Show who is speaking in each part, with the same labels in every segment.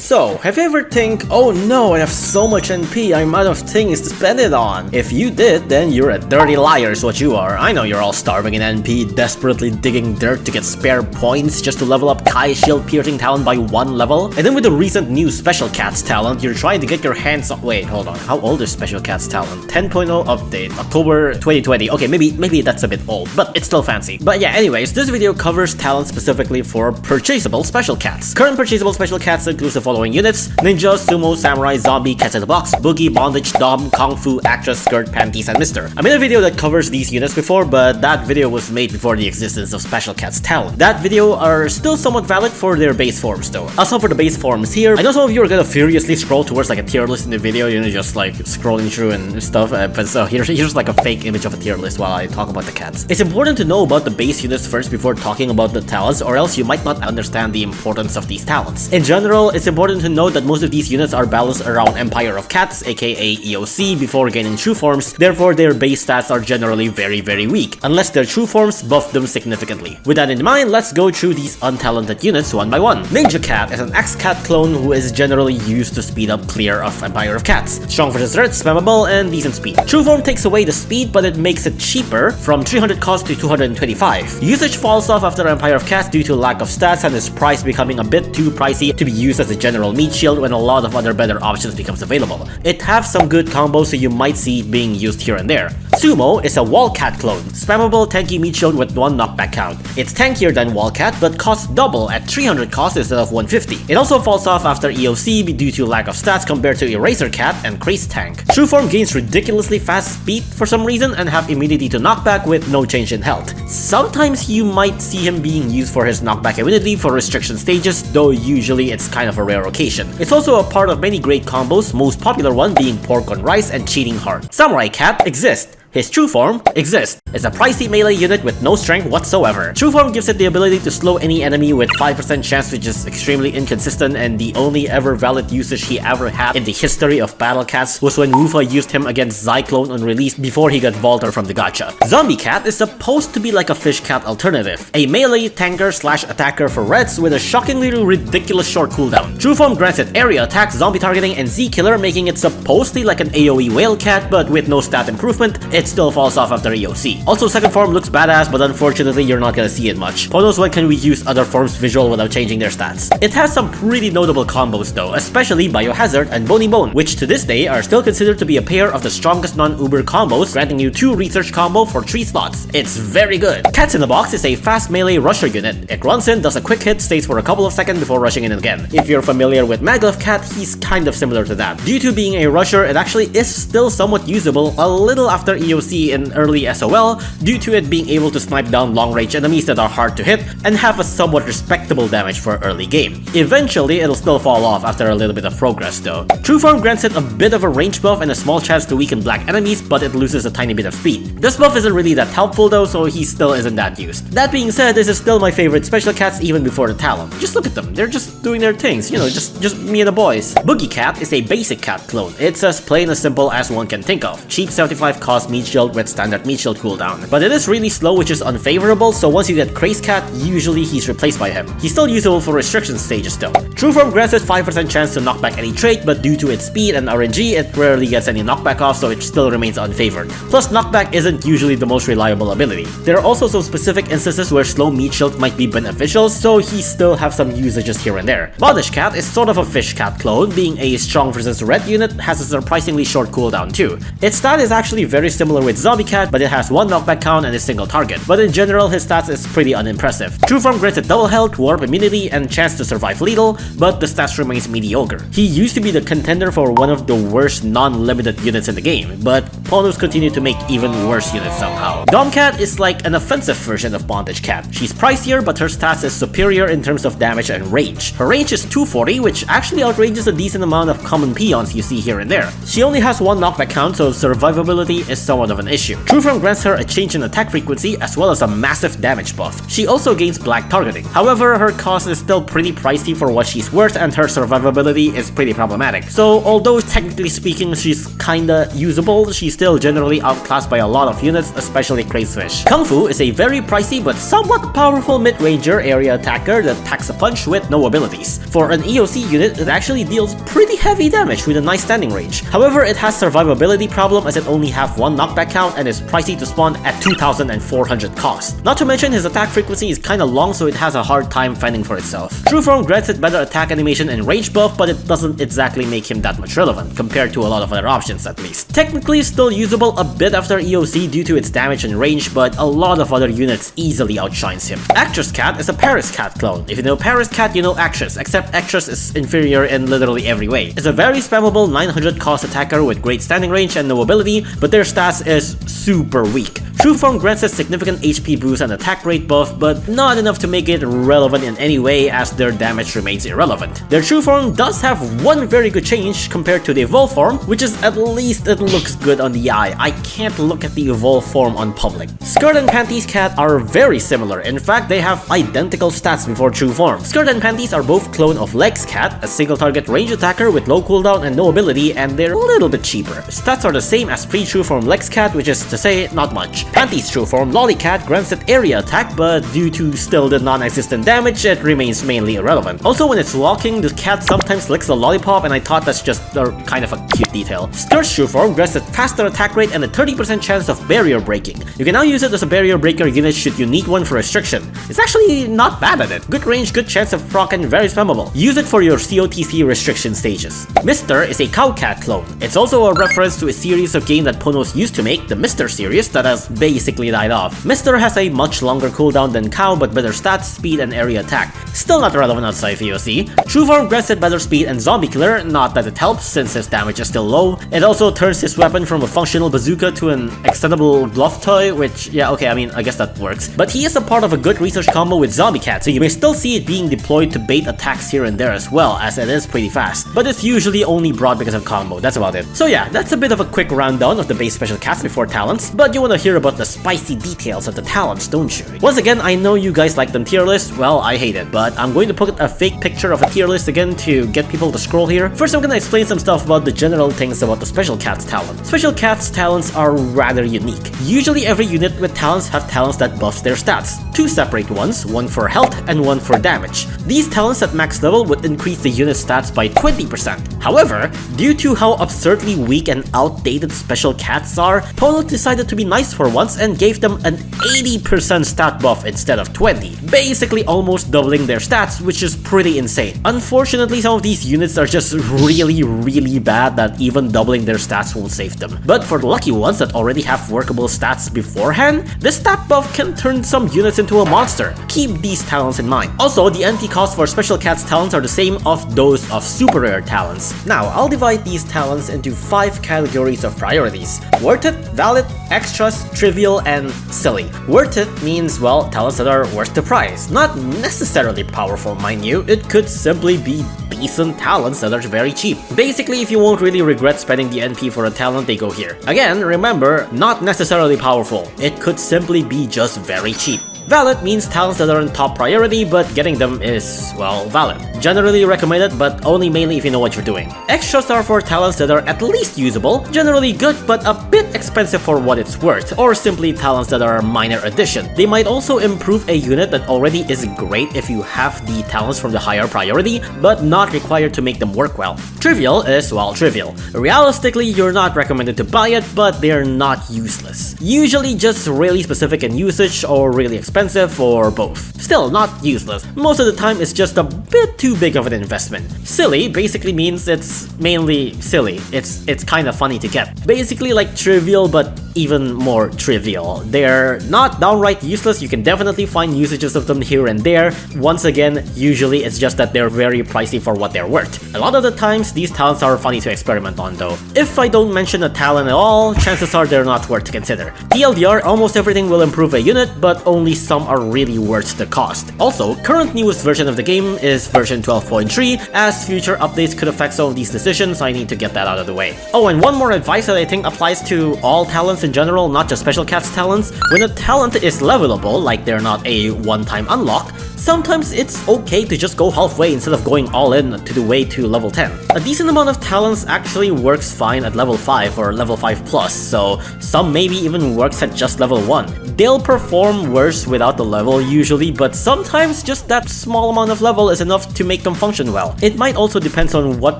Speaker 1: So, have you ever think, oh no, I have so much NP, I'm out of things to spend it on? If you did, then you're a dirty liar is what you are. I know you're all starving in NP, desperately digging dirt to get spare points just to level up Kai's shield piercing talent by 1 level. And then with the recent new Skelecat talent, you're trying to get your hands on— wait, hold on, how old is Skelecat talent? 10.0 update, October 2020. Okay, maybe that's a bit old, but it's still fancy. But yeah, anyways, this video covers talents specifically for purchasable special cats. Current purchasable special cats include the following units: Ninja, Sumo, Samurai, Zombie, Cats in the Box, Boogie, Bondage, Dom, Kungfu, Actress, Skirt, Panties, and Mister. I made a video that covers these units before, but that video was made before the existence of Special Cat's talent. That video are still somewhat valid for their base forms though. Also for the base forms here, I know some of you are gonna furiously scroll towards like a tier list in the video, you know, just like scrolling through and stuff, but so here's like a fake image of a tier list while I talk about the cats. It's important to know about the base units first before talking about the talents, or else you might not understand the importance of these talents. In general, it's important to note that most of these units are balanced around Empire of Cats, aka EOC, before gaining true forms, therefore their base stats are generally very weak, unless their true forms buff them significantly. With that in mind, let's go through these untalented units one by one. Ninja Cat is an X-Cat clone who is generally used to speed up clear of Empire of Cats. Strong versus threat, spammable, and decent speed. True form takes away the speed, but it makes it cheaper from 300 cost to 225. Usage falls off after Empire of Cats due to lack of stats and its price becoming a bit too pricey to be used as a general meat shield when a lot of other better options becomes available. It has some good combos, so you might see it being used here and there. Sumo is a Wallcat clone, spammable tanky meat shield with 1 knockback count. It's tankier than Wallcat, but costs double at 300 cost instead of 150. It also falls off after EOC due to lack of stats compared to Eraser Cat and Craze Tank. True form gains ridiculously fast speed for some reason and have immunity to knockback with no change in health. Sometimes you might see him being used for his knockback immunity for restriction stages, though usually it's kind of a rare occasion. It's also a part of many great combos, most popular one being Pork on Rice and Cheating Heart. Samurai Cat exists. His true form exists. It's a pricey melee unit with no strength whatsoever. True form gives it the ability to slow any enemy with 5% chance, which is extremely inconsistent, and the only ever valid usage he ever had in the history of Battle Cats was when Wufa used him against Zyklone on release before he got Vaulter from the gacha. Zombie Cat is supposed to be like a Fish Cat alternative, a melee tanker slash attacker for Reds with a shockingly ridiculous short cooldown. True form grants it area attack, zombie targeting, and Z killer, making it supposedly like an AoE Whale Cat, but with no stat improvement, it still falls off after EOC. Also, second form looks badass, but unfortunately you're not gonna see it much. Who knows when can we use other forms visual without changing their stats. It has some pretty notable combos though, especially Biohazard and Bony Bone, which to this day are still considered to be a pair of the strongest non-Uber combos, granting you 2 research combo for 3 slots. It's very good. Cats in the Box is a fast melee rusher unit. It runs in, does a quick hit, stays for a couple of seconds before rushing in again. If you're familiar with Maglev Cat, he's kind of similar to that. Due to being a rusher, it actually is still somewhat usable a little after EOC in early SOL, due to it being able to snipe down long-range enemies that are hard to hit and have a somewhat respectable damage for early game. Eventually, it'll still fall off after a little bit of progress though. True form grants it a bit of a range buff and a small chance to weaken black enemies, but it loses a tiny bit of speed. This buff isn't really that helpful though, so he still isn't that used. That being said, this is still my favorite special cats even before the talent. Just look at them, they're just doing their things, you know, just me and the boys. Boogie Cat is a basic cat clone. It's as plain as simple as one can think of. Cheap 75 cost meat shield with standard meat shield cooldown. But it is really slow, which is unfavorable, so once you get Craze Cat, usually he's replaced by him. He's still usable for restriction stages though. True form grants it 5% chance to knock back any trait, but due to its speed and RNG, it rarely gets any knockback off, so it still remains unfavored. Plus, knockback isn't usually the most reliable ability. There are also some specific instances where slow meat shield might be beneficial, so he still have some usages here and there. Bondage Cat is sort of a Fish Cat clone, being a strong versus red unit, has a surprisingly short cooldown too. Its stat is actually very similar with Zombie Cat, but it has 1 knockback count and a single target, but in general his stats is pretty unimpressive. True form grants it double health, warp immunity, and chance to survive lethal, but the stats remains mediocre. He used to be the contender for one of the worst non-limited units in the game, but Ponos continue to make even worse units somehow. Dom Cat is like an offensive version of Bondage Cat. She's pricier, but her stats is superior in terms of damage and range. Her range is 240, which actually outrages a decent amount of common peons you see here and there. She only has 1 knockback count, so survivability is somewhat of an issue. True Form grants her a change in attack frequency as well as a massive damage buff. She also gains black targeting. However, her cost is still pretty pricey for what she's worth and her survivability is pretty problematic. So although technically speaking she's kinda usable, she's still generally outclassed by a lot of units, especially Crazefish. Kungfu is a very pricey but somewhat powerful mid-ranger area attacker that packs a punch with no abilities. For an EOC unit, it actually deals pretty heavy damage with a nice standing range. However, it has survivability problem as it only have one knockback count and is pricey to spawn at 2,400 cost. Not to mention his attack frequency is kinda long, so it has a hard time fending for itself. True Form grants it better attack animation and range buff, but it doesn't exactly make him that much relevant, compared to a lot of other options at least. Technically still usable a bit after EOC due to its damage and range, but a lot of other units easily outshines him. Actress Cat is a Paris Cat clone. If you know Paris Cat, you know Actress, except Actress is inferior in literally every way. It's a very spammable 900 cost attacker with great standing range and no ability, but their stats is super weak. True Form grants a significant HP boost and attack rate buff, but not enough to make it relevant in any way as their damage remains irrelevant. Their True Form does have one very good change compared to the Evolve form, which is at least it looks good on the eye. I can't look at the Evolve form on public. Skirt and Panties Cat are very similar. In fact, they have identical stats before True Form. Skirt and Panties are both clone of Legs Cat, a single target range attacker with low cooldown and no ability, and they're a little bit cheaper. Stats are the same as pre-True Form Legs Cat, which is to say, not much. Panties True Form Lollycat grants it area attack, but due to still the non-existent damage, it remains mainly irrelevant. Also, when it's walking, the cat sometimes licks a lollipop, and I thought that's just kind of a cute detail. Skirt's True Form grants it faster attack rate and a 30% chance of barrier breaking. You can now use it as a barrier breaker unit should you need one for restriction. It's actually not bad at it. Good range, good chance of proc, and very spammable. Use it for your COTC restriction stages. Mister is a Cowcat clone. It's also a reference to a series of games that Ponos used to make, the Mister series, that has basically died off. Mister has a much longer cooldown than Cow, but better stats, speed, and area attack. Still not relevant outside VOC. True Form grants it better speed and zombie killer, not that it helps since his damage is still low. It also turns his weapon from a functional bazooka to an extendable glove toy, which, yeah, okay, I mean, I guess that works. But he is a part of a good research combo with Zombie Cat, so you may still see it being deployed to bait attacks here and there as well, as it is pretty fast. But it's usually only brought because of combo, that's about it. So yeah, that's a bit of a quick rundown of the base special cats before talents, but you wanna hear about the spicy details of the talents, don't you? Once again, I know you guys like them tier list, well, I hate it, but I'm going to put a fake picture of a tier list again to get people to scroll here. First, I'm gonna explain some stuff about the general things about the Special Cat's talent. Special Cat's talents are rather unique. Usually every unit with talents have talents that buffs their stats. Two separate ones, one for health and one for damage. These talents at max level would increase the unit's stats by 20%. However, due to how absurdly weak and outdated Special Cats are, Ponos decided to be nice for once and gave them an 80% stat buff instead of 20, basically almost doubling their stats, which is pretty insane. Unfortunately, some of these units are just really bad that even doubling their stats won't save them. But for the lucky ones that already have workable stats beforehand, this stat buff can turn some units into a monster. Keep these talents in mind. Also, the NP costs for Special Cat's talents are the same of those of super rare talents. Now, I'll divide these talents into 5 categories of priorities: worth it, valid, extras, trivial, and silly. Worth it means, well, talents that are worth the price. Not necessarily powerful, mind you, it could simply be decent talents that are very cheap. Basically, if you won't really regret spending the NP for a talent, they go here. Again, remember, not necessarily powerful. It could simply be just very cheap. Valid means talents that are in top priority, but getting them is, well, valid. Generally recommended, but only mainly if you know what you're doing. Extras are for talents that are at least usable, generally good, but a bit expensive for what it's worth, or simply talents that are a minor addition. They might also improve a unit that already is great if you have the talents from the higher priority, but not required to make them work well. Trivial is, well, trivial. Realistically, you're not recommended to buy it, but they're not useless. Usually just really specific in usage or really expensive, or both. Still not useless. Most of the time it's just a bit too big of an investment. Silly basically means it's mainly silly. It's kind of funny to get. Basically like trivial, but even more trivial. They're not downright useless, you can definitely find usages of them here and there. Once again, usually it's just that they're very pricey for what they're worth. A lot of the times, these talents are funny to experiment on though. If I don't mention a talent at all, chances are they're not worth to consider. TLDR, almost everything will improve a unit, but only some are really worth the cost. Also, current newest version of the game is version 12.3, as future updates could affect some of these decisions, I need to get that out of the way. Oh, and one more advice that I think applies to all talents talents in general, not just Special Cat's talents, when a talent is levelable, like they're not a one-time unlock, sometimes it's okay to just go halfway instead of going all in to the way to level 10. A decent amount of talents actually works fine at level 5 or level 5 plus, so some maybe even works at just level 1. They'll perform worse without the level usually, but sometimes just that small amount of level is enough to make them function well. It might also depend on what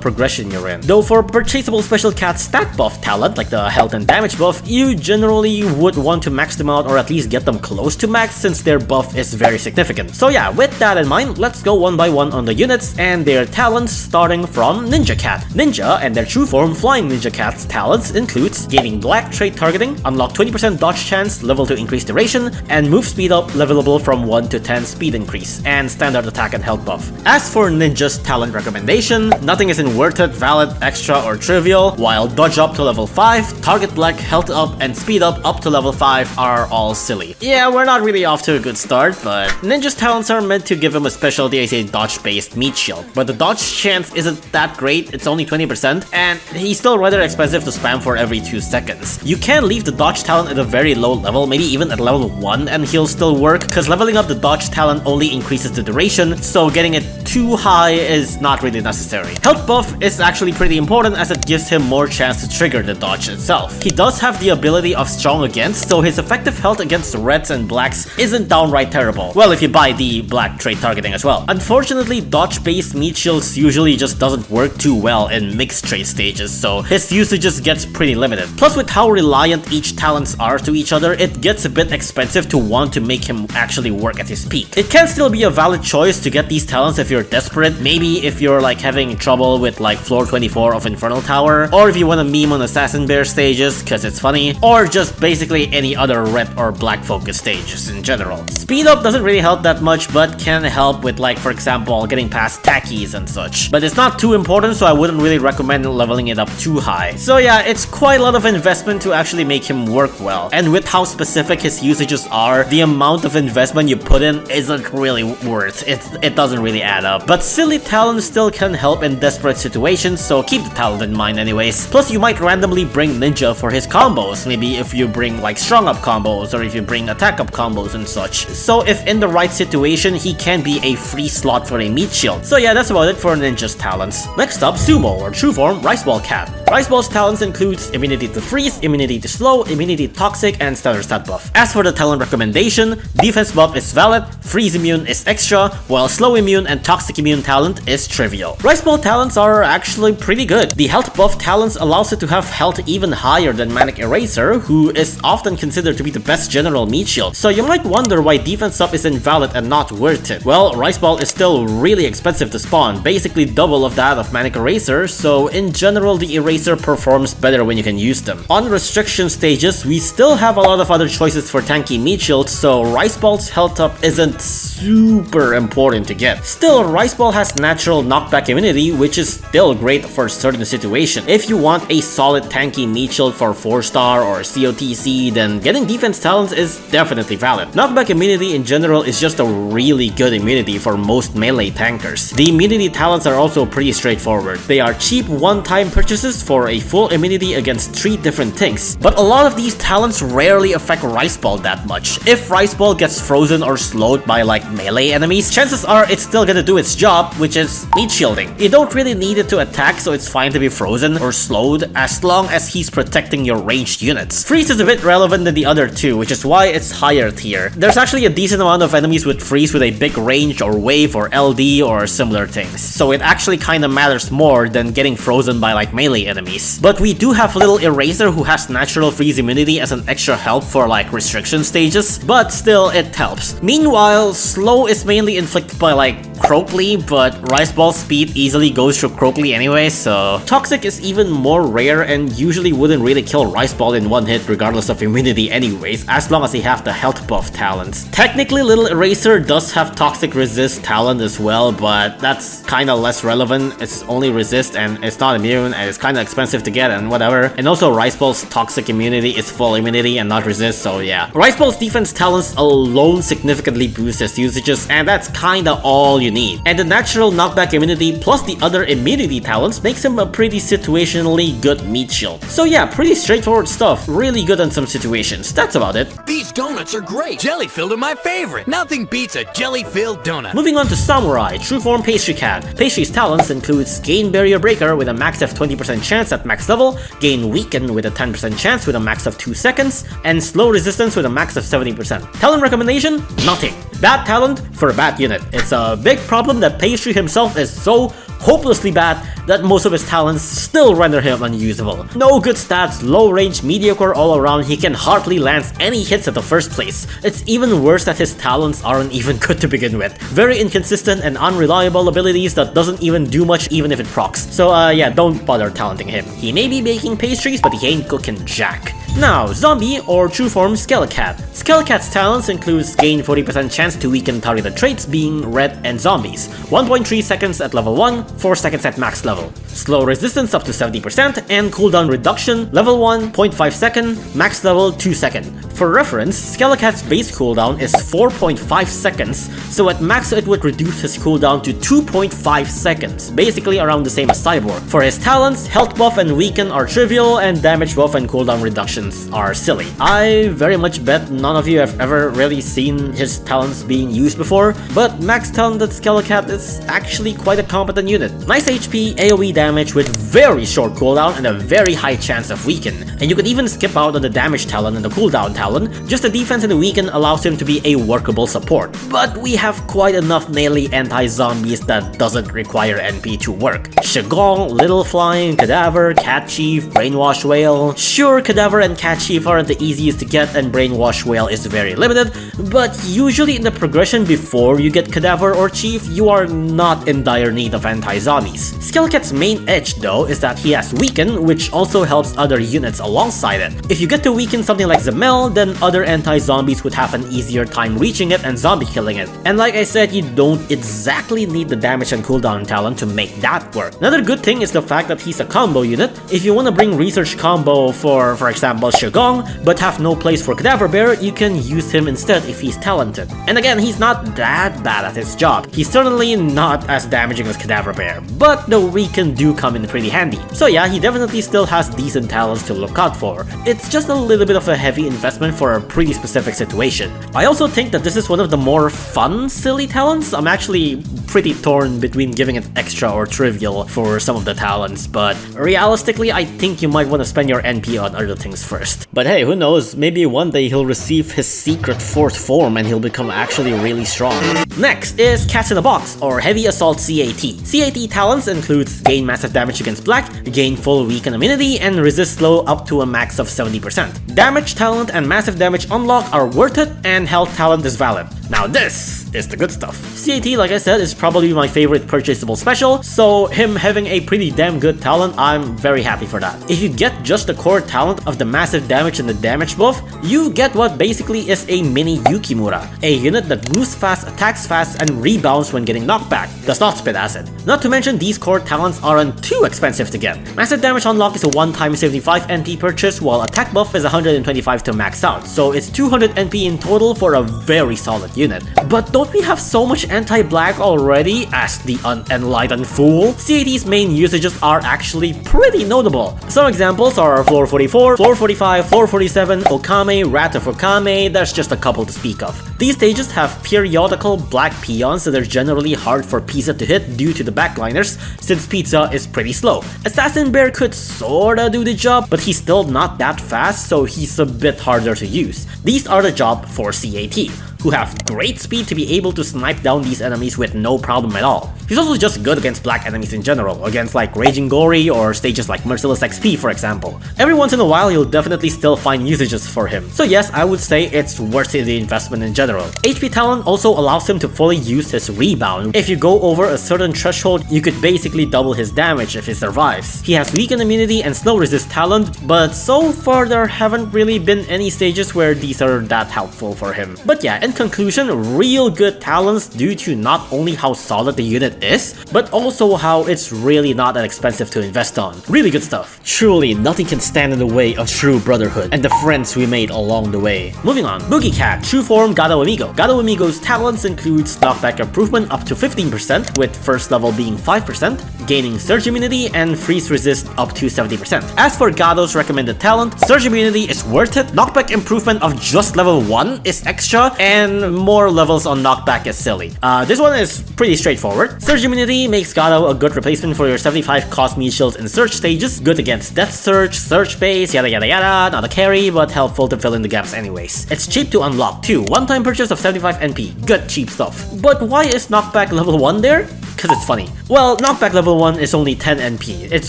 Speaker 1: progression you're in. Though for purchasable Special Cat stat buff talent, like the health and damage buff, you generally would want to max them out or at least get them close to max since their buff is very significant. So yeah, with that in mind, let's go one by one on the units and their talents, starting from Ninja Cat. Ninja and their true form Flying Ninja Cat's talents includes gaining black trait targeting, unlock 20% dodge chance, level to increase duration, and move speed up, levelable from 1 to 10 speed increase, and standard attack and health buff. As for Ninja's talent recommendation, nothing is in worth it, valid, extra, or trivial, while dodge up to level 5, target black, health up, and speed up to level 5 are all silly. Yeah, we're not really off to a good start, but Ninja's talents are meant to give him a specialty as a dodge-based meat shield, but the dodge chance isn't that great, it's only 20%, and he's still rather expensive to spam for every 2 seconds. You can leave the dodge talent at a very low level, maybe even at level 1, and he'll still work, cause leveling up the dodge talent only increases the duration, so getting it too high is not really necessary. Health buff is actually pretty important as it gives him more chance to trigger the dodge itself. He does have the ability of strong against, so his effective health against reds and blacks isn't downright terrible. Well, if you buy the black trait targeting as well. Unfortunately, dodge-based meat shields usually just doesn't work too well in mixed trait stages, so his usage just gets pretty limited. Plus, with how reliant each talents are to each other, it gets a bit expensive to want to make him actually work at his peak. It can still be a valid choice to get these talents if you're desperate, maybe if you're like having trouble with like floor 24 of Infernal Tower, or if you want to meme on Assassin Bear stages cause it's funny, or just basically any other red or black focus stages in general. Speed up doesn't really help that much, but can help with like, for example, getting past tackies and such. But it's not too important, so I wouldn't really recommend leveling it up too high. So yeah, it's quite a lot of investment to actually make him work well. And with how specific his usages are, the amount of investment you put in isn't really worth it. It doesn't really add up. But silly talents still can help in desperate situations, so keep the talent in mind anyways. Plus, you might randomly bring Ninja for his combos, maybe if you bring like strong up combos or if you bring attack up combos and such. So if in the right situation, he can be a free slot for a meat shield. So yeah, that's about it for Ninja's talents. Next up, Sumo, or true form Riceball Cat. Riceball's talents includes immunity to freeze, immunity to slow, immunity to toxic, and standard stat buff. As for the talent recommendation, defense buff is valid, freeze immune is extra, while slow immune and toxic immune talent is trivial. Riceball talents are actually pretty good. The health buff talents allows it to have health even higher than Manic Eraser, who is often considered to be the best general meat shield. So you might wonder why defense up is invalid and not worth it. Well, Riceball is still really expensive to spawn, basically double of that of Manic Eraser, so in general the Eraser performs better when you can use them. On restriction stages, we still have a lot of other choices for tanky meat shields, so Riceball's health up isn't super important to get. Still, Riceball has natural knockback immunity, which is still great for certain situations. If you want a solid tanky meat shield for 4-star or COTC, then getting defense talents is definitely valid. Knockback immunity in general is just a really good immunity for most melee tankers. The immunity talents are also pretty straightforward. They are cheap one-time purchases for a full immunity against 3 different things, but a lot of these talents rarely affect Riceball that much. If Riceball gets frozen or slowed by like melee enemies, chances are it's still gonna do its job, which is meat shielding. You don't really need it to attack, so it's fine to be frozen or slowed as long as he's protecting your ranged units. Freeze is a bit relevant than the other two, which is why it's higher tier. There's actually a decent amount of enemies with freeze with a big range or wave or LD or similar things, so it actually kinda matters more than getting frozen by like melee enemies. But we do have Little Eraser who has natural freeze immunity as an extra help for like restriction stages, but still it helps. Meanwhile, slow is mainly inflicted by like Croakley, but Riceball's speed easily goes through Croakley anyway, so toxic is even more rare and usually wouldn't really kill Riceball in one hit regardless of immunity anyways, as long as they have the health buff talents. Technically, Little Eraser does have Toxic Resist talent as well, but that's kinda less relevant. It's only resist and it's not immune and it's kinda expensive to get and whatever. And also Riceball's Toxic Immunity is full immunity and not resist, so yeah. Riceball's defense talents alone significantly boost his usages, and that's kinda all you need. And the natural knockback immunity plus the other immunity talents makes him a pretty situationally good meat shield. So yeah, pretty straightforward stuff, really good in some situations. That's about it.
Speaker 2: These donuts are great! Jelly-filled are my favorite! Nothing beats a jelly-filled donut!
Speaker 1: Moving on to Samurai, True Form Pastry Cat. Pastry's talents includes Gain Barrier Breaker with a max of 20% chance at max level, Gain Weaken with a 10% chance with a max of 2 seconds, and Slow Resistance with a max of 70%. Talent recommendation? Nothing. Bad talent for a bad unit. It's a big problem that Pastry himself is so hopelessly bad that most of his talents still render him unusable. No good stats, low range, mediocre all around, he can hardly land any hits at the first place. It's even worse that his talents aren't even good to begin with. Very inconsistent and unreliable abilities that doesn't even do much even if it procs. So yeah, don't bother talenting him. He may be baking pastries, but he ain't cooking jack. Now, Zombie or True Form Skelecat. Skelecat's talents includes gain 40% chance to weaken targeted traits being red and zombies, 1.3 seconds at level 1, 4 seconds at max level. Slow resistance up to 70% and cooldown reduction level 1, 0.5 second, max level 2 second. For reference, Skelecat's base cooldown is 4.5 seconds, so at max it would reduce his cooldown to 2.5 seconds, basically around the same as Cyborg. For his talents, health buff and weaken are trivial and damage buff and cooldown reduction are silly. I very much bet none of you have ever really seen his talents being used before, but max talented Skelecat is actually quite a competent unit. Nice HP, AoE damage with very short cooldown and a very high chance of weaken. And you could even skip out on the damage talent and the cooldown talent, just the defense and the weaken allows him to be a workable support. But we have quite enough melee anti-zombies that doesn't require NP to work. Shigong, Little Flying, Cadaver, Cat Chief, Brainwash Whale. Sure, Cadaver and Cat Chief aren't the easiest to get and Brainwash Whale is very limited, but usually in the progression before you get Cadaver or Chief, you are not in dire need of anti-zombies. Skelecat's main edge though is that he has Weaken, which also helps other units alongside it. If you get to weaken something like Zamel, then other anti-zombies would have an easier time reaching it and zombie killing it. And like I said, you don't exactly need the damage and cooldown talent to make that work. Another good thing is the fact that he's a combo unit. If you want to bring research combo for example Shigong, but have no place for Cadaver Bear, you can use him instead if he's talented. And again, he's not that bad at his job. He's certainly not as damaging as Cadaver Bear, but the weaken do come in pretty handy. So yeah, he definitely still has decent talents to look out for. It's just a little bit of a heavy investment for a pretty specific situation. I also think that this is one of the more fun, silly talents. I'm actually pretty torn between giving it extra or trivial for some of the talents, but realistically, I think you might want to spend your NP on other things first. But hey, who knows, maybe one day he'll receive his secret fourth form and he'll become actually really strong. Next is Cats in a Box, or Heavy Assault C.A.T. C.A.T. talents includes gain massive damage against black, gain full weaken immunity, and resist slow up to a max of 70%. Damage talent and massive damage unlock are worth it, and health talent is valid. Now this is the good stuff. C.A.T, like I said, is probably my favorite purchasable special, so him having a pretty damn good talent, I'm very happy for that. If you get just the core talent of the massive damage and the damage buff, you get what basically is a mini Yukimura, a unit that moves fast, attacks fast, and rebounds when getting knocked back, does not spit acid. Not to mention these core talents aren't too expensive to get. Massive damage unlock is a one-time 75 NP purchase, while attack buff is 125 to max out, so it's 200 NP in total for a very solid unit. But don't we have so much anti-black already? Asked the unenlightened fool. C.A.T's main usages are actually pretty notable. Some examples are Floor 44, Floor 45, Floor 47, Okame, Wrath of Okame, there's just a couple to speak of. These stages have periodical black peons that are generally hard for Pizza to hit due to the backliners, since Pizza is pretty slow. Assassin Bear could sorta do the job, but he's still not that fast, so he's a bit harder to use. These are the job for C.A.T, who have great speed to be able to snipe down these enemies with no problem at all. He's also just good against black enemies in general, against like Raging Gory or stages like Merciless XP for example. Every once in a while you'll definitely still find usages for him. So yes, I would say it's worth the investment in general. HP talent also allows him to fully use his rebound. If you go over a certain threshold, you could basically double his damage if he survives. He has weaken immunity and slow resist talent, but so far there haven't really been any stages where these are that helpful for him. But yeah, in conclusion, real good talents due to not only how solid the unit is, but also how it's really not that expensive to invest on. Really good stuff. Truly, nothing can stand in the way of true brotherhood and the friends we made along the way. Moving on, Boogie Cat, True Form Gato Amigo. Gato Amigo's talents includes knockback improvement up to 15%, with first level being 5%, gaining surge immunity and freeze resist up to 70%. As for Gato's recommended talent, surge immunity is worth it, knockback improvement of just level 1 is extra, and more levels on knockback is silly. This one is pretty straightforward. Surge immunity makes Gato a good replacement for your 75 cost meat shields in surge stages, good against death surge, surge base, yada yada yada, not a carry, but helpful to fill in the gaps anyways. It's cheap to unlock too, one-time purchase of 75 NP, good cheap stuff. But why is knockback level 1 there? Cause it's funny. Well, knockback level 1 is only 10 NP, it's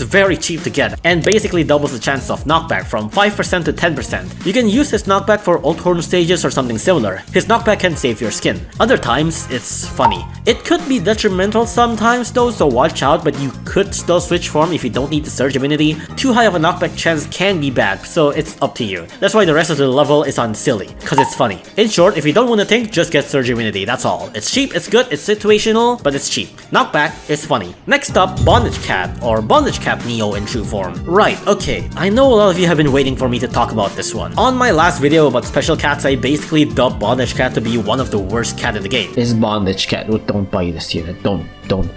Speaker 1: very cheap to get, and basically doubles the chance of knockback from 5% to 10%. You can use his knockback for Althorn stages or something similar. His knockback can save your skin. Other times, it's funny. It could be detrimental sometimes though, so watch out, but you could still switch form if you don't need the surge immunity. Too high of a knockback chance can be bad, so it's up to you. That's why the rest of the level is on silly, cause it's funny. In short, if you don't want to think, just get surge immunity, that's all. It's cheap, it's good, it's situational, but it's cheap. Knockback is funny. Next up, Bondage Cat, or Bondage Cat Neo in true form. Right, okay, I know a lot of you have been waiting for me to talk about this one. On my last video about special cats, I basically dubbed Bondage Cat to be one of the worst cat in the game.
Speaker 3: Is Bondage Cat. Don't buy this unit. Don't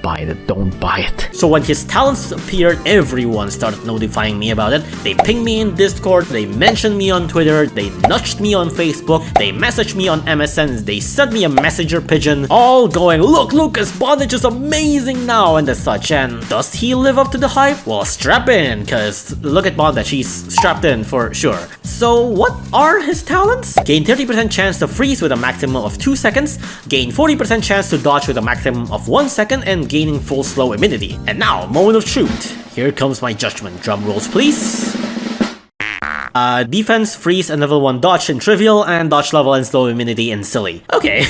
Speaker 3: buy it. Don't buy it.
Speaker 1: So when his talents appeared, everyone started notifying me about it. They pinged me in Discord, they mentioned me on Twitter, they nudged me on Facebook, they messaged me on MSN, they sent me a messenger pigeon, all going, look Lucas, Bondage is amazing now and as such. And does he live up to the hype? Well, strap in, cause look at Bondage, he's strapped in for sure. So what are his talents? Gain 30% chance to freeze with a maximum of 2 seconds, gain 40% chance to dodge with a maximum of 1 second, and gaining full slow immunity. And now, moment of truth. Here comes my judgment. Drum rolls, please. Defense, freeze, and level 1 dodge in trivial, and dodge level and slow immunity in silly. Okay,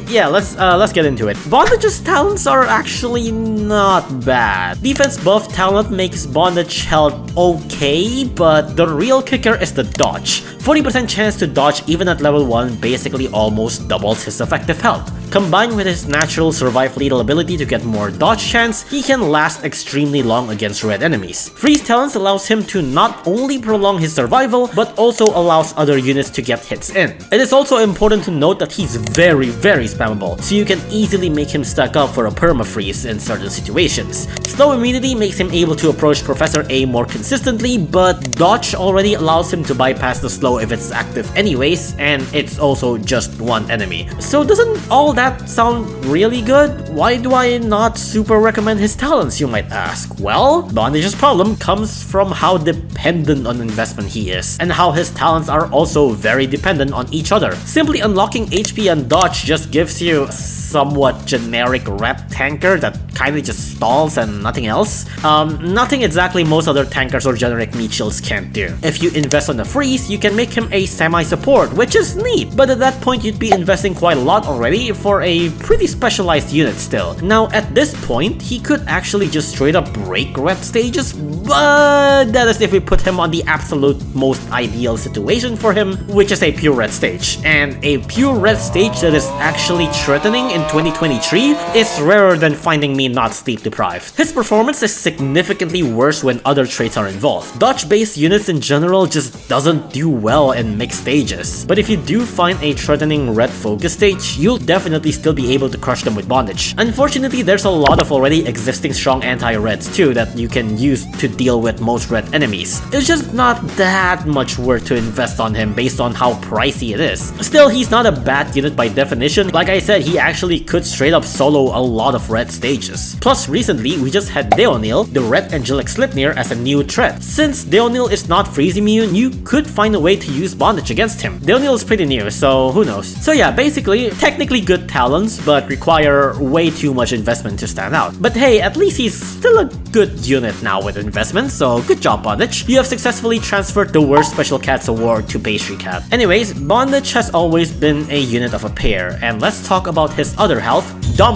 Speaker 1: yeah, let's get into it. Bondage's talents are actually not bad. Defense buff talent makes Bondage health okay, but the real kicker is the dodge. 40% chance to dodge even at level 1 basically almost doubles his effective health. Combined with his natural survive lethal ability to get more dodge chance, he can last extremely long against red enemies. Freeze talents allows him to not only prolong his survival, but also allows other units to get hits in. It is also important to note that he's very spammable, so you can easily make him stack up for a perma-freeze in certain situations. Slow immunity makes him able to approach Professor A more consistently, but dodge already allows him to bypass the slow if it's active anyways, and it's also just one enemy. So doesn't all that sound really good? Why do I not super recommend his talents, you might ask? Well, Bondage's problem comes from how dependent on investment he is, and how his talents are also very dependent on each other. Simply unlocking HP and dodge just gives you somewhat generic rep tanker that kinda just stalls and nothing else. Nothing exactly most other tankers or generic meat shields can't do. If you invest on a freeze, you can make him a semi-support, which is neat, but at that point you'd be investing quite a lot already for a pretty specialized unit still. Now at this point, he could actually just straight up break red stages, but that is if we put him on the absolute most ideal situation for him, which is a pure red stage. And a pure red stage that is actually threatening in 2023 is rarer than finding me not sleep deprived. His performance is significantly worse when other traits are involved. Dodge-based units in general just doesn't do well in mixed stages. But if you do find a threatening red focus stage, you'll definitely still be able to crush them with Bondage. Unfortunately, there's a lot of already existing strong anti-reds too that you can use to deal with most red enemies. It's just not that much worth to invest on him based on how pricey it is. Still, he's not a bad unit by definition. Like I said, he actually could straight up solo a lot of red stages. Plus, recently, we just had Deonil, the red angelic Slipnir, as a new threat. Since Deonil is not freeze immune, you could find a way to use Bondage against him. Deonil is pretty new, so who knows. So yeah, basically, technically good talents, but require way too much investment to stand out. But hey, at least he's still a good unit now with investment, so good job, Bondage. You have successfully transferred the worst Special Cats award to Pastry Cat. Anyways, Bondage has always been a unit of a pair, and let's talk about his other half,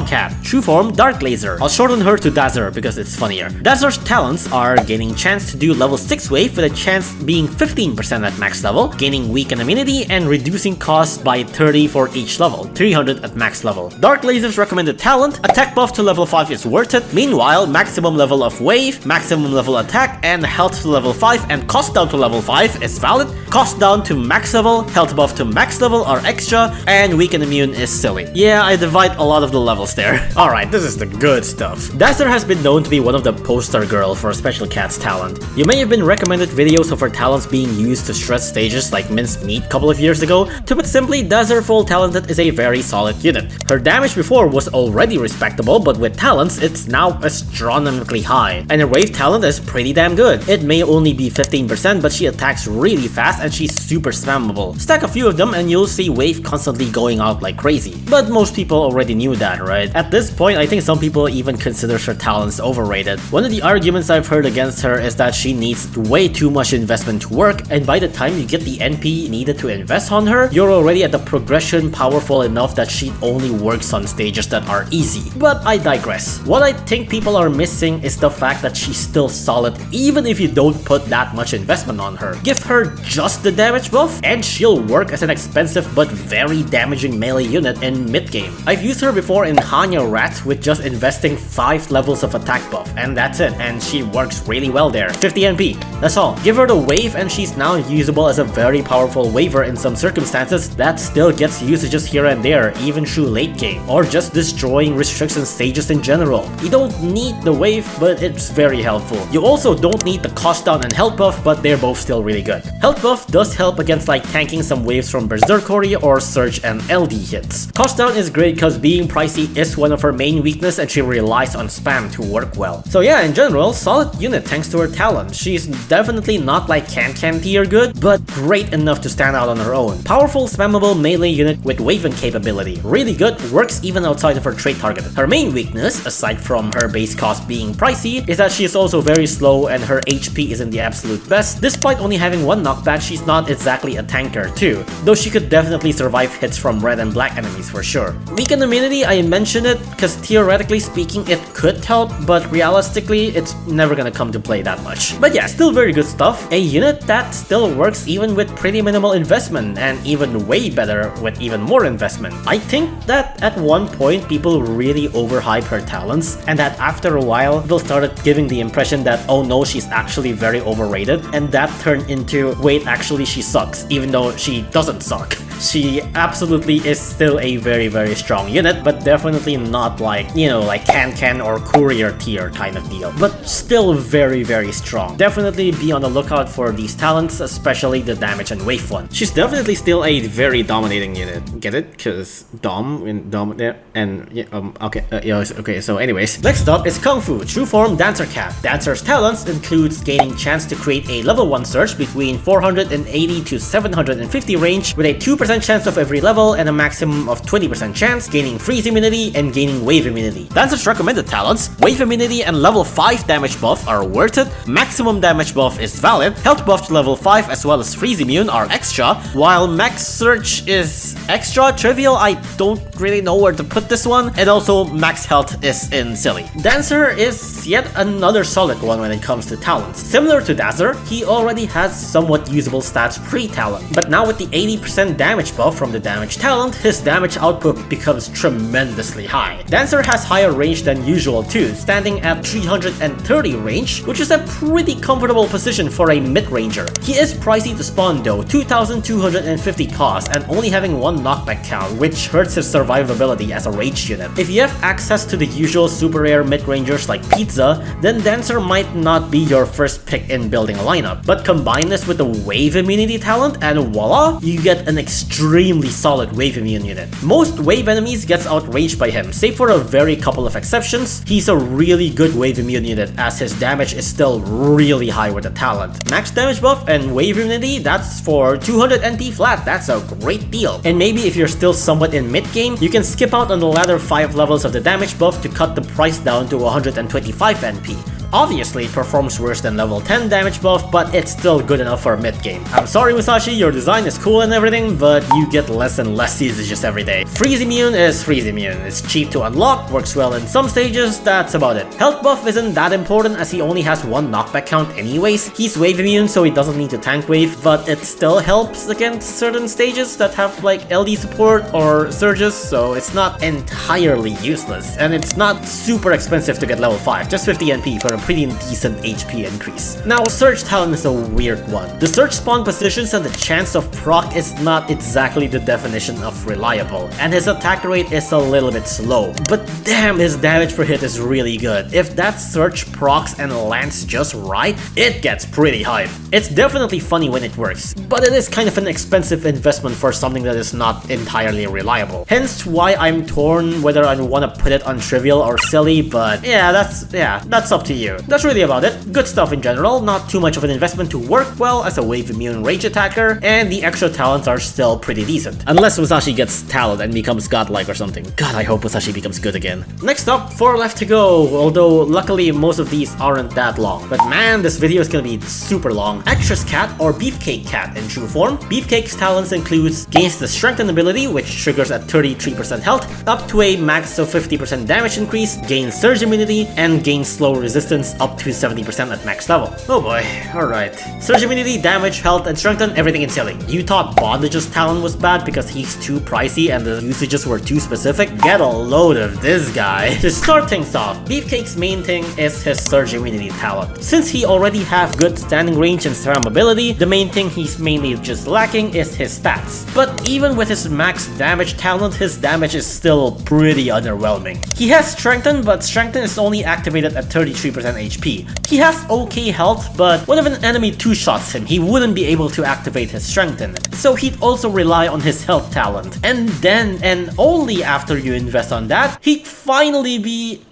Speaker 1: Cat, true form Dark Lazer. I'll shorten her to Lazer because it's funnier. Lazer's talents are gaining chance to do level 6 wave with a chance being 15% at max level, gaining weaken immunity, and reducing cost by 30 for each level, 300 at max level. Dark Lazer's recommended talent, attack buff to level 5 is worth it. Meanwhile, maximum level of wave, maximum level attack, and health to level 5 and cost down to level 5 is valid. Cost down to max level, health buff to max level are extra, and weaken immune is silly. Yeah, I divide a lot of the levels there. Alright, this is the good stuff. Lazer has been known to be one of the poster girl for Special Cat's talent. You may have been recommended videos of her talents being used to stress stages like minced meat a couple of years ago. To put simply, Lazer full talented is a very solid unit. Her damage before was already respectable, but with talents, it's now astronomically high. And her wave talent is pretty damn good. It may only be 15%, but she attacks really fast and she's super spammable. Stack a few of them and you'll see wave constantly going out like crazy. But most people already knew that, right? At this point, I think some people even consider her talents overrated. One of the arguments I've heard against her is that she needs way too much investment to work, and by the time you get the NP needed to invest on her, you're already at the progression powerful enough that she only works on stages that are easy. But I digress. What I think people are missing is the fact that she's still solid even if you don't put that much investment on her. Give her just the damage buff and she'll work as an expensive but very damaging melee unit in mid-game. I've used her before in Hanya Rat with just investing 5 levels of attack buff, and that's it, and she works really well there. 50 NP, that's all. Give her the wave and she's now usable as a very powerful waver in some circumstances that still gets usages here and there, even through late game, or just destroying restriction stages in general. You don't need the wave, but it's very helpful. You also don't need the cost down and health buff, but they're both still really good. Health buff does help against like tanking some waves from Berserkery or Surge and LD hits. Cost down is great because being pricey is one of her main weakness and she relies on spam to work well. So yeah, in general, solid unit thanks to her talent. She's definitely not like Can tier good, but great enough to stand out on her own. Powerful spammable melee unit with wave and capability. Really good, works even outside of her trait target. Her main weakness, aside from her base cost being pricey, is that she is also very slow and her HP isn't the absolute best. Despite only having 1 knockback, she's not exactly a tanker too, though she could definitely survive hits from red and black enemies for sure. Weakened immunity, I mentioned it because theoretically speaking it could help, but realistically it's never gonna come to play that much. But yeah, still very good stuff. A unit that still works even with pretty minimal investment, and even way better with even more investment. I think that at one point people really overhype her talents, and that after a while people started giving the impression that oh no, she's actually very overrated, and that turned into wait, actually she sucks, even though she doesn't suck. She absolutely is still a very strong unit, but definitely not like, you know, like Can or Courier tier kind of deal, but still very strong. Definitely be on the lookout for these talents, especially the damage and wave one. She's definitely still a very dominating unit. Get it? Cause Dom and yeah, okay, so anyways. Next up is Kungfu, true form Dancer Cat. Dancer's talents includes gaining chance to create a level 1 surge between 480 to 750 range with a 2% chance of every level and a maximum of 20% chance, gaining freeze immunity and gaining wave immunity. Dancer's recommended talents, wave immunity and level 5 damage buff are worth it, maximum damage buff is valid, health buff to level 5 as well as freeze immune are extra, while max search is extra trivial, I don't really know where to put this one, and also max health is in silly. Dancer is yet another solid one when it comes to talents. Similar to Lazer, he already has somewhat usable stats pre-talent, but now with the 80% damage buff from the damage talent, his damage output becomes tremendously high. Dancer has higher range than usual too, standing at 330 range, which is a pretty comfortable position for a mid-ranger. He is pricey to spawn though, 2250 cost and only having 1 knockback count, which hurts his survivability as a rage unit. If you have access to the usual super rare mid-rangers like Pizza, then Dancer might not be your first pick in building a lineup, but combine this with the wave immunity talent and voila, you get an extremely solid wave immune unit. Most wave enemies gets outraged by him, save for a very couple of exceptions. He's a really good wave immune unit as his damage is still really high with the talent. Max damage buff and wave immunity, that's for 200 NP flat, that's a great deal. And maybe if you're still somewhat in mid-game, you can skip out on the latter 5 levels of the damage buff to cut the price down to 125 NP. Obviously, it performs worse than level 10 damage buff, but it's still good enough for mid-game. I'm sorry Musashi, your design is cool and everything, but you get less and less usages every day. Freeze immune is freeze immune. It's cheap to unlock, works well in some stages, that's about it. Health buff isn't that important as he only has 1 knockback count anyways. He's wave immune, so he doesn't need to tank wave, but it still helps against certain stages that have like LD support or surges, so it's not entirely useless. And it's not super expensive to get level 5, just 50 NP for a pretty decent HP increase. Now, Surge Talent is a weird one. The Surge spawn positions and the chance of proc is not exactly the definition of reliable, and his attack rate is a little bit slow. But damn, his damage per hit is really good. If that Surge procs and lands just right, it gets pretty hype. It's definitely funny when it works, but it is kind of an expensive investment for something that is not entirely reliable. Hence why I'm torn whether I want to put it on trivial or silly, but yeah, that's up to you. That's really about it. Good stuff in general, not too much of an investment to work well as a wave immune rage attacker, and the extra talents are still pretty decent. Unless Musashi gets talent and becomes godlike or something. God, I hope Musashi becomes good again. Next up, 4 left to go, although luckily most of these aren't that long. But man, this video is gonna be super long. Actress Cat or Beefcake Cat in true form. Beefcake's talents includes gains the strengthen ability, which triggers at 33% health, up to a max of 50% damage increase, gains surge immunity, and gains slow resistance up to 70% at max level. Oh boy, alright. Surge immunity, damage, health, and strengthen, everything in silly. You thought Bondage's talent was bad because he's too pricey and the usages were too specific? Get a load of this guy. To start things off, Beefcake's main thing is his surge immunity talent. Since he already have good standing range and slam ability, the main thing he's mainly just lacking is his stats. But even with his max damage talent, his damage is still pretty underwhelming. He has strengthen, but strengthen is only activated at 33% HP. He has okay health, but what if an enemy 2-shots him? He wouldn't be able to activate his strengthen. So he'd also rely on his health talent. And then, and only after you invest on that, he'd finally be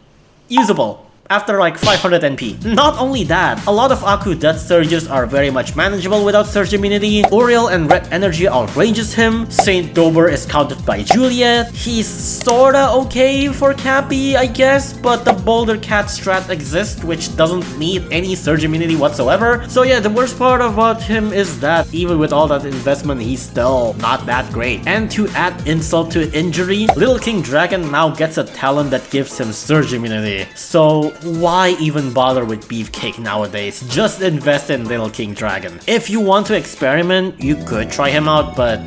Speaker 1: usable. After like 500 NP. Not only that, a lot of Aku death surges are very much manageable without surge immunity. Uriel and Red Energy outranges him. Saint Dober is countered by Juliet. He's sorta okay for Cappy, I guess, but the Boulder Cat strat exists, which doesn't need any surge immunity whatsoever. So yeah, the worst part about him is that even with all that investment, he's still not that great. And to add insult to injury, Little King Dragon now gets a talent that gives him surge immunity. So why even bother with Beefcake nowadays? Just invest in Little King Dragon. If you want to experiment, you could try him out, but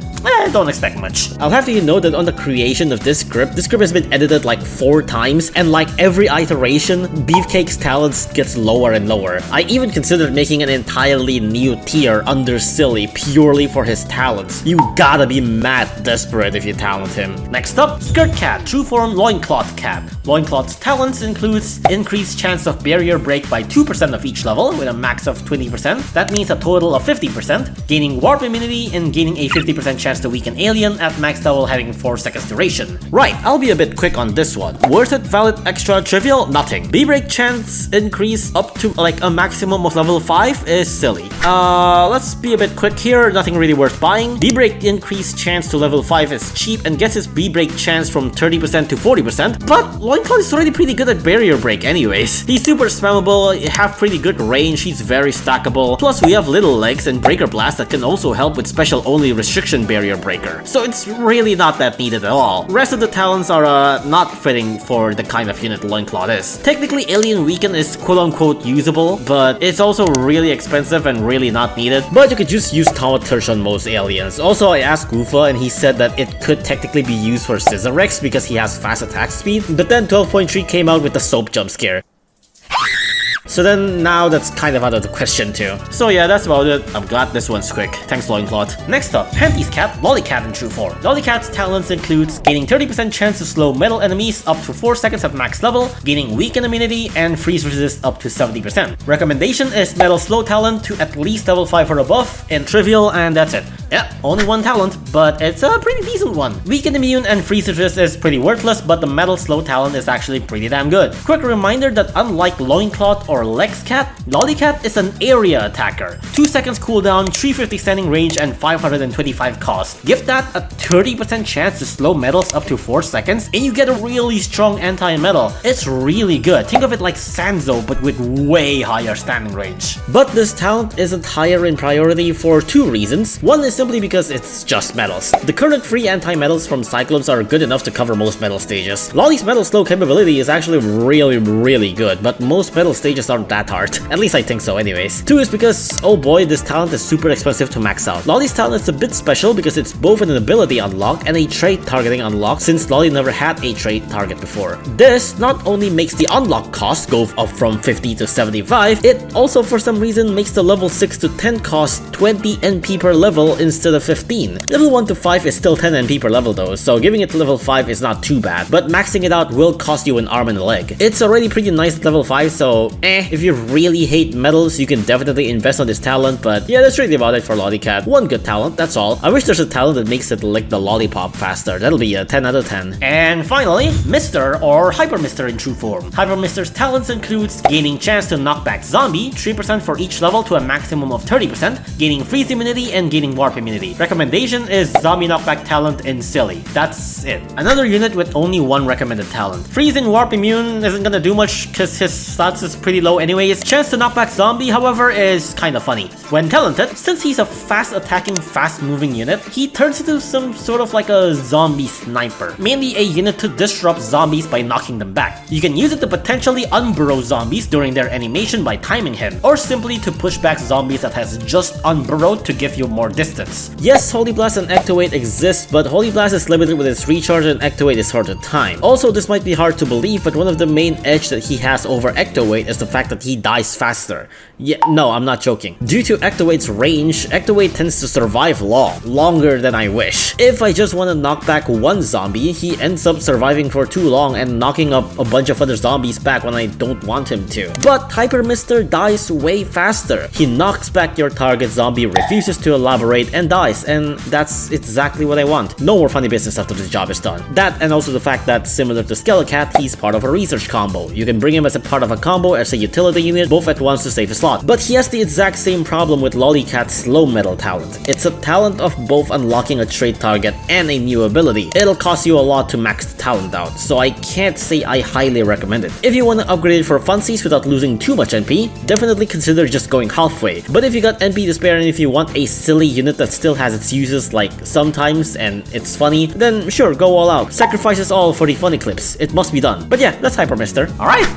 Speaker 1: don't expect much. I'll have you know that on the creation of this script has been edited like 4 times, and like every iteration, Beefcake's talents gets lower and lower. I even considered making an entirely new tier under Silly purely for his talents. You gotta be mad desperate if you talent him. Next up, Skirt Cat, true form Loincloth Cat. Loincloth's talents includes increased chance of barrier break by 2% of each level with a max of 20%. That means a total of 50%, gaining warp immunity and gaining a 50% chance to weaken alien at max level having 4 seconds duration. Right, I'll be a bit quick on this one. Worth it, valid, extra, trivial, nothing. B-break chance increase up to like a maximum of level 5 is silly. Let's be a bit quick here, nothing really worth buying. B-break increased chance to level 5 is cheap and gets his B-break chance from 30% to 40%, but Loincloth is already pretty good at barrier break anyways. He's super spammable, have pretty good range, he's very stackable, plus we have Little Legs and Breaker Blast that can also help with special only restriction barrier breaker. So it's really not that needed at all. Rest of the talents are not fitting for the kind of unit Loincloth is. Technically Alien Weaken is quote-unquote usable, but it's also really expensive and really not needed. But you could just use Taumaturge on most aliens. Also, I asked Goofa and he said that it could technically be used for Scissorrex because he has fast attack speed, but then 12.3 came out with the soap jump scare. So then now that's kind of out of the question too. So yeah, that's about it. I'm glad this one's quick. Thanks Loincloth. Next up, Panties Cat, Lollycat in true form. Lollycat's talents includes gaining 30% chance to slow metal enemies up to 4 seconds at max level, gaining weaken immunity, and freeze resist up to 70%. Recommendation is metal slow talent to at least level 5 or above, and trivial, and that's it. Yeah, only one talent, but it's a pretty decent one. Weaken Immune and Freeze Resist is pretty worthless, but the Metal Slow talent is actually pretty damn good. Quick reminder that unlike Loincloth or C.A.T, Lollycat is an area attacker. 2 seconds cooldown, 350 standing range, and 525 cost. Give that a 30% chance to slow metals up to 4 seconds, and you get a really strong anti-metal. It's really good. Think of it like Sanzo, but with way higher standing range. But this talent isn't higher in priority for 2 reasons. One is simply because it's just metals. The current free anti-metals from Cyclops are good enough to cover most metal stages. Lolly's metal slow capability is actually really good, but most metal stages aren't that hard. At least I think so anyways. 2 is because, oh boy, this talent is super expensive to max out. Lolly's talent is a bit special because it's both an ability unlock and a trait targeting unlock, since Lolly never had a trait target before. This not only makes the unlock cost go up from 50 to 75, it also for some reason makes the level 6 to 10 cost 20 NP per level instead of 15. Level 1 to 5 is still 10 NP per level though, so giving it to level 5 is not too bad, but maxing it out will cost you an arm and a leg. It's already pretty nice at level 5, so if you really hate metals, you can definitely invest on this talent, but yeah, that's really about it for Lollycat. One good talent, that's all. I wish there's a talent that makes it lick the lollipop faster. That'll be a 10 out of 10. And finally, Mr. or Hyper Mr. in true form. Hyper Mr's talents includes gaining chance to knock back zombie, 3% for each level to a maximum of 30%, gaining freeze immunity, and gaining warp immunity. Recommendation is zombie knockback talent in Silly. That's it. Another unit with only one recommended talent. Freeze and warp immune isn't gonna do much because his stats is pretty low anyways. Chance to knock back zombie, however, is kinda funny. When talented, since he's a fast attacking, fast moving unit, he turns into some sort of like a zombie sniper. Mainly a unit to disrupt zombies by knocking them back. You can use it to potentially unburrow zombies during their animation by timing him, or simply to push back zombies that has just unburrowed to give you more distance. Yes, Holy Blast and Ecto 8 exists, but Holy Blast is limited with its recharge and Ecto 8 is hard to time. Also, this might be hard to believe, but one of the main edge that he has over Ecto 8 is the fact that he dies faster. Yeah, no, I'm not joking. Due to Ecto 8's range, Ecto 8 tends to survive longer than I wish. If I just want to knock back one zombie, he ends up surviving for too long and knocking up a bunch of other zombies back when I don't want him to. But Hyper Mr. dies way faster. He knocks back your target zombie, refuses to elaborate, and dies, and that's exactly what I want. No more funny business after the job is done. That, and also the fact that, similar to Skelecat, he's part of a research combo. You can bring him as a part of a combo as a utility unit, both at once to save a slot. But he has the exact same problem with Lollycat's slow metal talent. It's a talent of both unlocking a trait target and a new ability. It'll cost you a lot to max the talent out, so I can't say I highly recommend it. If you want to upgrade it for funsies without losing too much NP, definitely consider just going halfway. But if you got NP to spare and if you want a silly unit that still has its uses like sometimes and it's funny, then sure, go all out. Sacrifices all for the funny clips. It must be done. But yeah, that's Hyper Mr. Alright,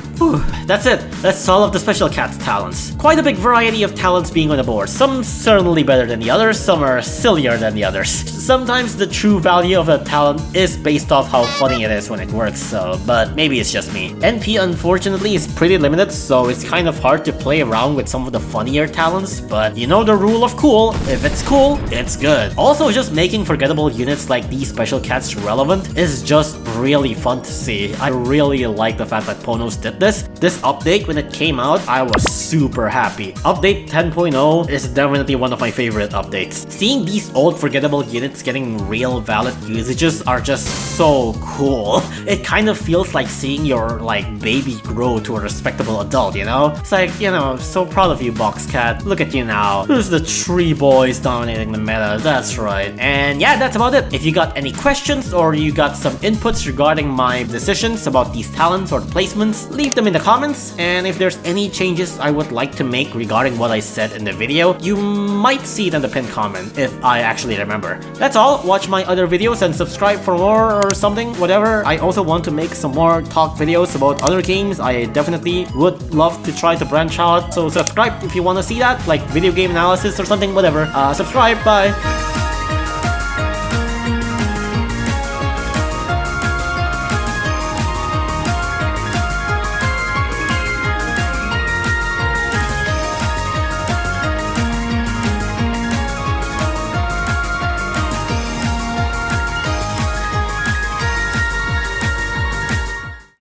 Speaker 1: that's it. That's all of the special cat talents. Quite a big variety of talents being on the board. Some certainly better than the others, some are sillier than the others. Sometimes the true value of a talent is based off how funny it is when it works, so, but maybe it's just me. NP unfortunately is pretty limited, so it's kind of hard to play around with some of the funnier talents, but you know the rule of cool. If it's cool, it's good. Also, just making forgettable units like these special cats relevant is just really fun to see. I really like the fact that Ponos did this. This update, when it came out, I was super happy. Update 10.0 is definitely one of my favorite updates. Seeing these old forgettable units getting real valid usages are just so cool. It kind of feels like seeing your baby grow to a respectable adult, you know? It's like, you know, so proud of you, Boxcat. Look at you now. Who's the tree boys dominating the meta? That's right. And yeah, that's about it. If you got any questions or you got some inputs regarding my decisions about these talents or placements, leave them in the comments. And if there's any changes I would like to make regarding what I said in the video, you might see it in the pinned comment if I actually remember. That's all. Watch my other videos and subscribe for more or something, whatever. I also want to make some more talk videos about other games. I definitely would love to try to branch out, so subscribe if you want to see that, like video game analysis or something, whatever. Subscribe, bye!